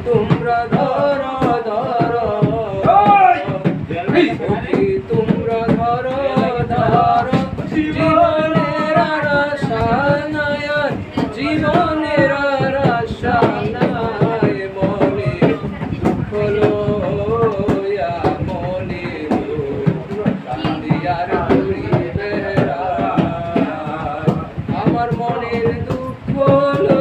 তোমরা ধরো ধরো তোমরা ধরো ধরো জীবনের আশা নয়ন জীবনের আশা নয় মনে হলো মনে কান্দিয়ার ঘুরিবে আমার মনের দুঃখ হলো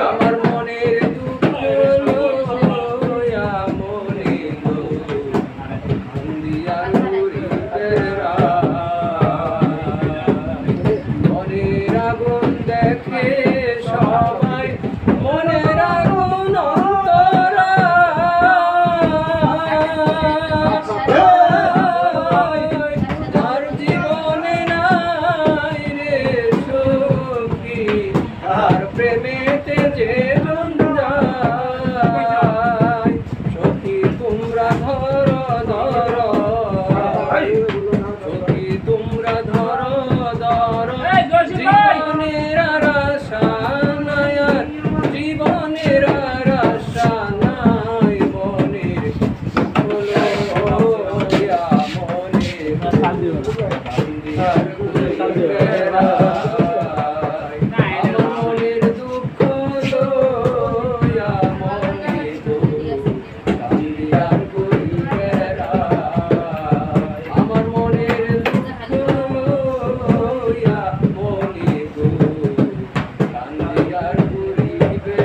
আমার মনের দুঃখ মনে মনের আগুন দেখে সবাই মনের আগুন তার জীবনে নাই রে সুখী আর প্রেমেতে যে সখী তোমরা ধরো ধরো সখী তোমরা ধরো ধরো জীবনের আশা নয়ন জীবনের আশা নাই মনের মনের দুঃখ আমার মনের দুঃখ মনে কান্দিয়ার ঘুরিবে